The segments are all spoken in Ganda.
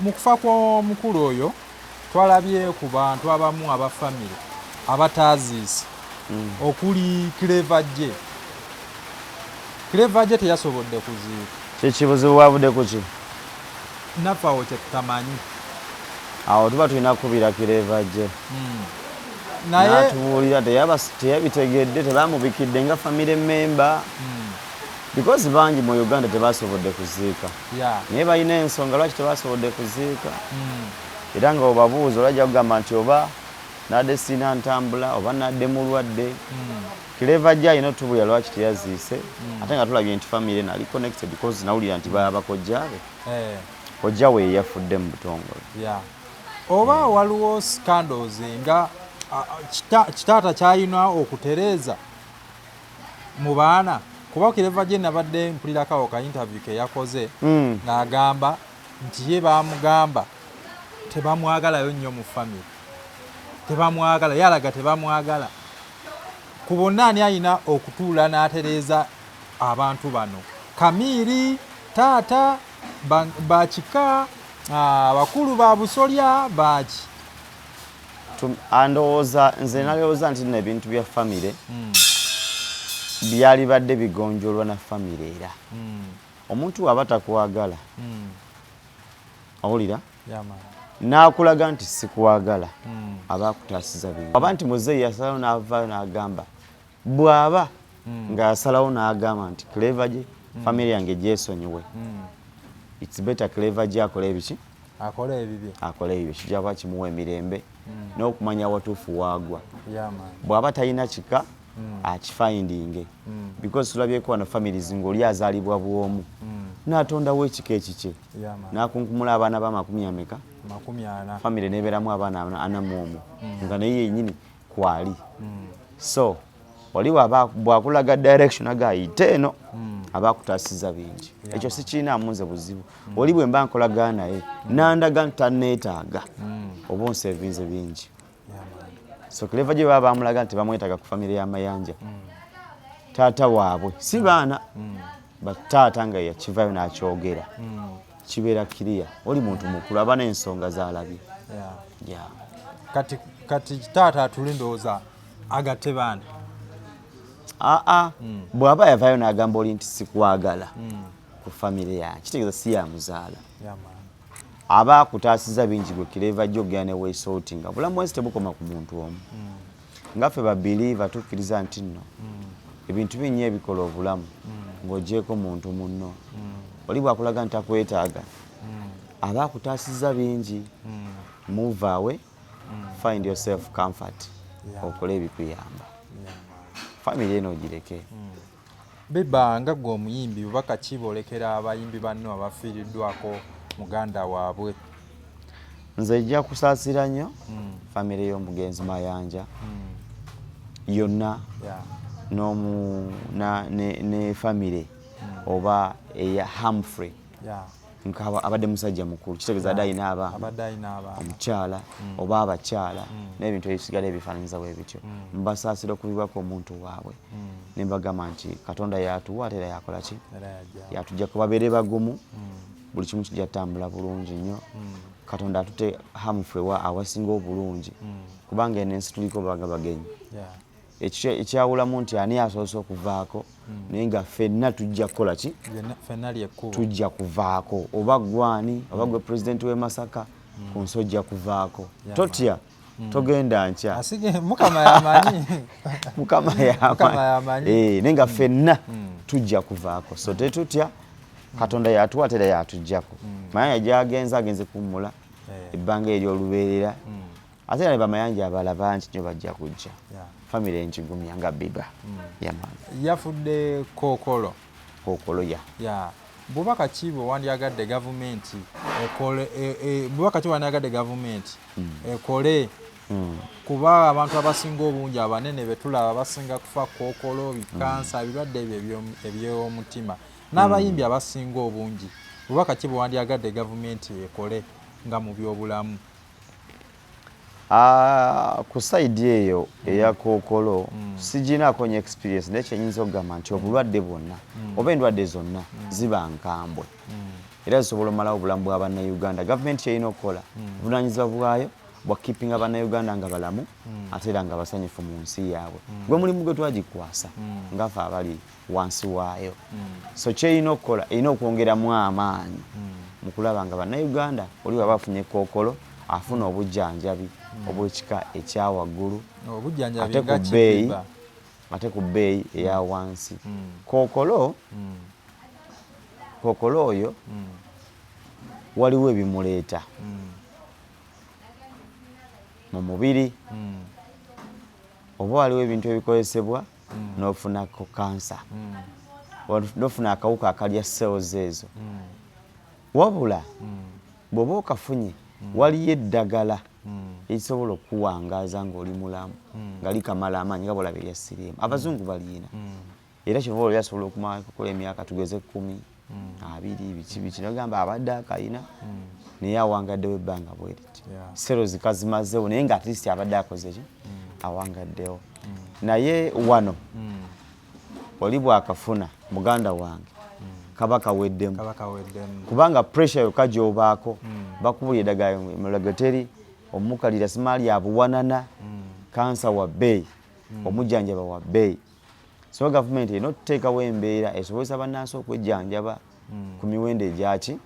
mu kufa kw'omukulu oyo twalabye ku bantu abamu aba family abataaziise okuli Clever-J. Clever-J teyasobodde kuziika. Kyekibuzibu wabudde ku ki? Naffe awo kye tutamanyi. Awo tuba tulina kubira Clever-J. Naye n'atubuulira teyabitegedde tebamubikidde nga family member. Because bangi mu Uganda tebasobodde kuziika. Naye balina ensonga lwaki tebasobodde kuziika. Era nga obabuuza olajja kugamba nti oba nadde sina ntambula oba nadde mulwadde. Clever-J alina otubulira lwaki teyaziise. Ate nga tulabye nti family nali connected because nawulira nti baba kojjaabe. Kojja we yafudde mu butongole. Oba waliwo scandals nga kitaata kyalina okutereeza mu baana. Kuba Clever-J nabadde mpulirako ka interview ke yakoze n'agamba nti ye bamugamba tebamwagalayo nnyo mu family. Tebamwagala, yalaga tebamwagala. Ku bonna ani alina okutuula n'atereeza abantu bano. Kamiiri, taata, bakika, abakulu ba busolya, baki. Andowooza nze nalowooza nti nno ebintu bya family byali badde bigonjolwa na family era. Omuntu aba takwagala. Awulira? N'akulaga nti sikwagala. Aba akutaasiza bingi. Aba nti muzeeyi yasalawo n'avaayo n'agamba bw'aba ng'asalawo n'agamba nti Clever-J family yange gyesonyiwe. It's better Clever-J akole ebiki? Akole ebibye. Akole ebibye. Kijja kuba kimuwa emirembe n'okumanya watuufu waagwa. Bw'aba talina kika akifindinge. Because tulabyeko wano families ng'oli azaalibwa bw'omu. N'atondawo ekika ekikye. N'akunkumula abaana ba 40. Family nebeeramu abaana 41 nga naye yennyini kwali. So waliwo bw'akulaga direction agayite eno aba akutaasiza bingi. Ekyo sikiinaamu nze buzibu. Oli bwe mba nkolagana naye n'andaga nti tanneetaaga oba onsevinze bingi. So Clever-J baba bamulaga nti bamwetaaga ku family y'amayanja. Taata waabwe si baana taata nga yakivaayo n'akyogera kibeera kiriya. Oli muntu mukulu aba n'ensonga z'alabye. Kati taata atuli ndowooza agatte baana. Bw'aba yavaayo n'agamba oli nti sikwagala ku family yange kitegeeza si yamuzaala. Aba akutaasiza bingi gwe Clever-J ogera ne weesoti nga bulamu wensi tebukoma ku muntu omu. Ngaffe babelieva tukkiriza nti nno ebintu bingi ebikola obulamu ng'oggyeko muntu munno. Oli bw'akulaga nti takwetaaga aba akutaasiza bingi. Move away, find yourself comfort, okole ebikuyamba. Family eno ogireke. Beba nga gwe omuyimbi bubaka ki bw'olekera abayimbi banno abafiiriddwako muganda waabwe? Nze ejja kusaasira nnyo family y'omugenzi Mayanja yonna ne family oba eya Humphrey nkaba abadde musajja mukulu kitegeeza adde alina abaana omukyala oba abakyala n'ebintu ebisigadde ebifaananyiza bwe bityo. Mbasaasira okubibwako omuntu waabwe ne mbagamba nti Katonda yatuwa ate era yakola ki? Yatujja kubabeere bagumu buli kimu kijja ttambula bulungi nnyo. Katonda atute Humphrey awasinga obulungi kubanga eno ensi tuliko baga bagenyi. Ekyawulamu nti ani asoose okuvaako naye nga ffenna tujja kukola ki? Tujja kuvaako. Oba gwani oba gwe pulezidenti w'e Masaka ku nsi ojja kuvaako. Totya togenda nkya. Mukama yamanyi. Mukama yamanyi. Naye nga ffenna tujja kuvaako. So tetutya Katonda yatuwa tera yatujjako. Mayanja gy'agenze agenze kuwummula ebbanga ery'olubeerera. Ate era ne bamayanja abalaba nti nyo bajja kujja. Family enkigumya nga Beba. Yafudde Kookolo. Bubaka ki bwe wandyagadde gavumenti ekole bubaka ki wandyagadde gavumenti ekole kuba abantu abasinga obungi abanene betulaba basinga kufa Kookolo, bikansa, ebirwadde ebyo eby'omutima n'abayimbi abasinga obungi. Bubaka ki bwe wandyagadde gavumenti ekole nga mu byobulamu? Ku side eyo eya Kookolo sijinaako nnyo experience naye kyenyinza okugamba nti obulwadde bwonna oba endwadde zonna ziba nkambwe. era zisobola omalawo obulamu bw'Abannayuganda. Gavumenti yalina okukola obuvunaanyizibwa bwayo bwa keeping Abannayuganda nga balamu ate era nga basanyufu mu nsi yaabwe. Gwe mulimu gwe twagikwasa ngaffe abali wansi waayo. So kyerina okukola erina okwongeramu amaanyi mu kulaba nga Bannayuganda oli bw'aba afunye Kkookolo afuna obujjanjabi obw'ekika ekya waggulu ate ku bbeeyi eya wansi. Kkookolo oyo waliwo ebimuleeta mu mubiri oba waliwo ebintu ebikozesebwa n'ofunako kansa n'ofuna akawuka akalya cells ezo. Wabula bw'oba okafunye waliyo eddagala erisobola okuwangaaza ng'oli mulamu nga likamala amaanyi nga bw'olaba erya siriimu. Abazungu balina era kyova olwo lyasobola okukola emyaka tugeze 10, 20 biki nogamba abadde akayina naye awangaddewo ebbanga bwe liti. Cells kazimazeewo naye nga at least abadde akoze ki awangaddewo. Naye wano oli bw'akafuna muganda wange kaba kaweddemu kubanga pressure yokka gy'obaako bakubulya eddagala Mulagoteri, omukalira simaali abuwanana, kansa wa bbeeyi, omujjanjaba wa bbeeyi. So gavumenti erina okuteekawo embeera esobozesa bannansi okwejjanjaba ku miwendo egyaki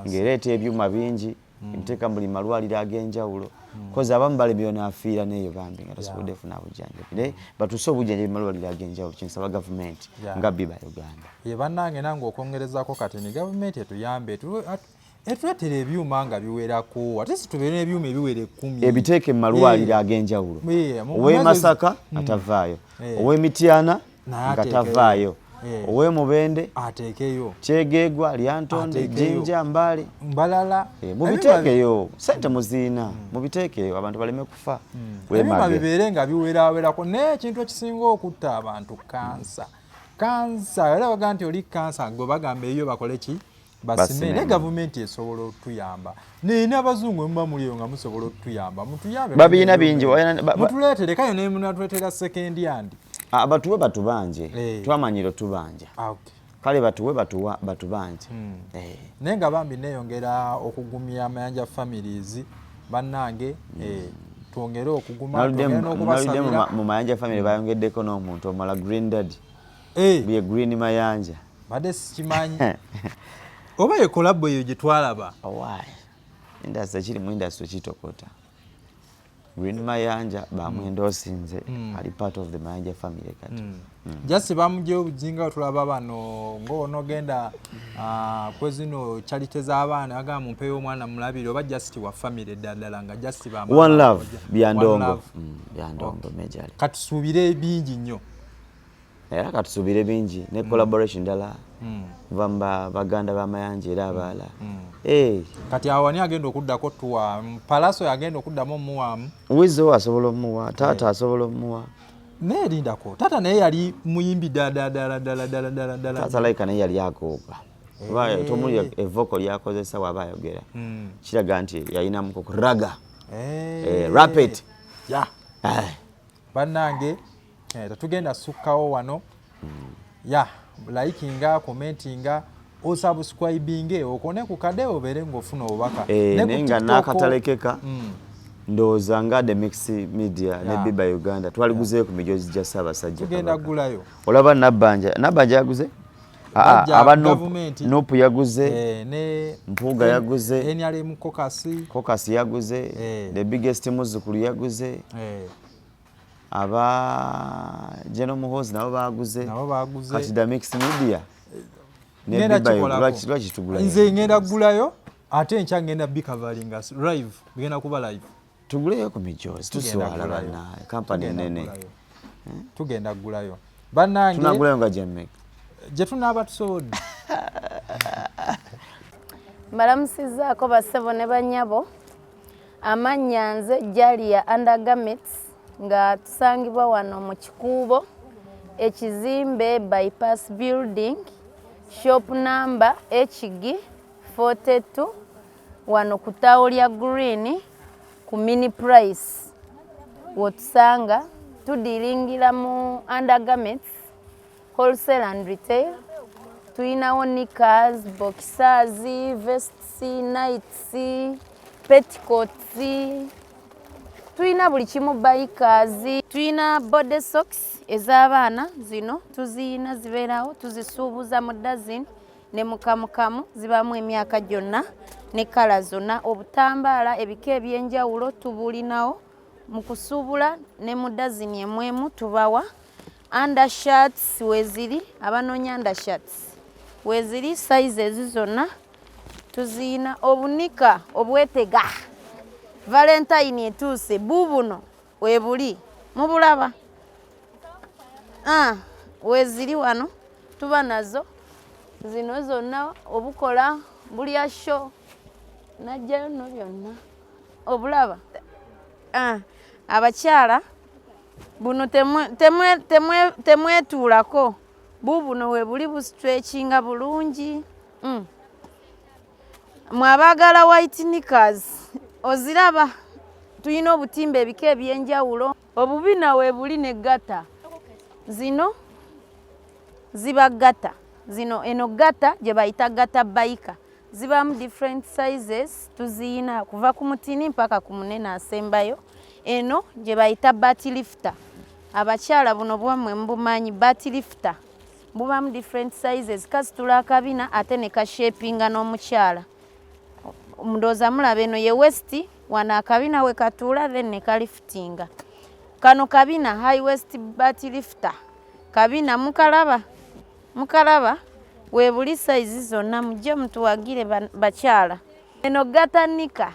ng'ereeta ebyuma bingi ebiteeka buli malwaliro ag'enjawulo kozi abamu balemeyo n'afiira n'eyo bambi nga tasobodde kufuna bujjanjabi. Naye batuuse obujjanjabi malwaliro ag'enjawulo kinsaba gavumenti nga biba Uganda. Ye bannange nange okwongerezaako kati ni gavumenti etuyambe etuleetera ebyuma nga biwerako ate si tubeere n'ebyuma ebiwera 10 ebiteeke mu malwaliro ag'enjawulo. Ow'e Masaka atavaayo, ow'e Mityana nga tavaayo, ow'e Mubende ateekeyo, Kyegeegwa, Lyantonde, Jinja, Mbale, Mbalala mubiteekeyo. Sente muziina mubiteekeyo abantu baleme kufa. Ebyuma bibeere nga biwerawerako. Naye ekintu ekisinga okutta abantu kansa era baga nti oli kansa gwe bagamba eyo bakole ki basime. Ne gavumenti esobola okutuyamba naye n'abazungu muba muliyo nga musobola okutuyamba mutuyambe babiina bingi mutuleetere kayo ne munatuleetera second hand batuwe batubanje twamanyiro tubanja kale batuwe batubanje. Naye nga bambi neeyongera okugumya amayanja families bannange twongere okuguma n'okubasabira mu mayanja family bayongeddeko n'omuntu omala Green Daddy bye Green Mayanja badde sikimanyi oba ekolabo eyo gye twalaba industry kiri mu industry kitokota. Green Mayanja bamwenda osinze ali part of the Mayanja family kati just bamugye obuzinga tulaba bano ng'onogenda kwezino charity z'abaana aga mumpe y'omwana mulabire oba just wa family ddala nga just ba One Love byandongo major katusuubire bingi nnyo era katusuubire bingi ne collaboration ddala vamba baganda b'amayanja era abaala. Kati awani agenda okuddako tuwa Palaso yagenda okuddamu muwamu Wizo asobola omuwa taata asobola omuwa neerindako taata naye yali muyimbi ddala taata like naye yali akoopa oba tomuli evoko lyakozesa waba ayogera kiraga nti yalinamu raga rapid bannange tetugenda sukkawo wano likinga commentinga osubscribinge okone ku kade obeere ng'ofuna obubaka nenga n'akatalekeka ndowooza nga The Mix Media ne Biba Uganda twaliguzeeyo ku mijozi gya Ssaabasajja tugenda gulayo olaba Nabbanja yaguze aba Nopu yaguze Mpuuga yaguze NRM Kokasi yaguze The Biggest Muzzukulu yaguze aba General Muhoozi nabo baguze kati The Mix Media nze ngenda gulayo ate enkya ngenda bikavalinga live bigenda kuba live tuguleyo ku mijozi tuswala bana kampani nene tugenda gulayo bannange tunagulayo nga Jemek gye tunaaba tusobodde mbalamusizaako bassebo ne bannyabo amannya nze Jalia Undergarments nga tusangibwa wano mu Kikuubo ekizimbe Bypass Building shop number HG 42 wano ku ttaawo lya Green ku mini price wotusanga tudiringira mu undergarments wholesale and retail Tuyinawo knickers, boxers, vests, nights, petticoats. Tuyina buli kimu, bikers. Tuyina body socks ez'abaana zino tuziyina zibeerawo tuzisuubuza mu dazini ne mukamukamu zibamu emyaka gyonna ne kala zonna. Obutambaala ebika ebyenjawulo tubulinawo mu kusuubula ne mu dazini emwemu tubawa. Undershirts weeziri, abanoonya undershirts weeziri sizes zonna tuziyina. Obunika obwetega Valentine etuuse buubuno weebuli mubulaba weeziri wano tuba nazo zino zonna. Obukola bulya show najjayo no byonna obulaba. Abakyala buno temwetuulako buubuno weebuli busitrekinga bulungi. Mwabaagala white knickers oziraba tuyina obutimba ebika ebyenjawulo. Obubina weebuli ne gata zino ziba gata zino. Eno gata gye bayita gata bayika zibamu different sizes tuziyina kuva ku mutini mpaka ku munene asembayo. Eno gye bayita bat lifter. Abakyala buno bwammwe mubumanyi bat lifter bubamu different sizes kasitula akabina ate ne kashapinga n'omukyala. Ndowooza mulaba eno ye west wano akabina we katuula then ne kaliftinga. Kano kabina high west bat lifter kabina mukalaba weebuli size zonna mujje mutuwagire bakyala. Eno gata nika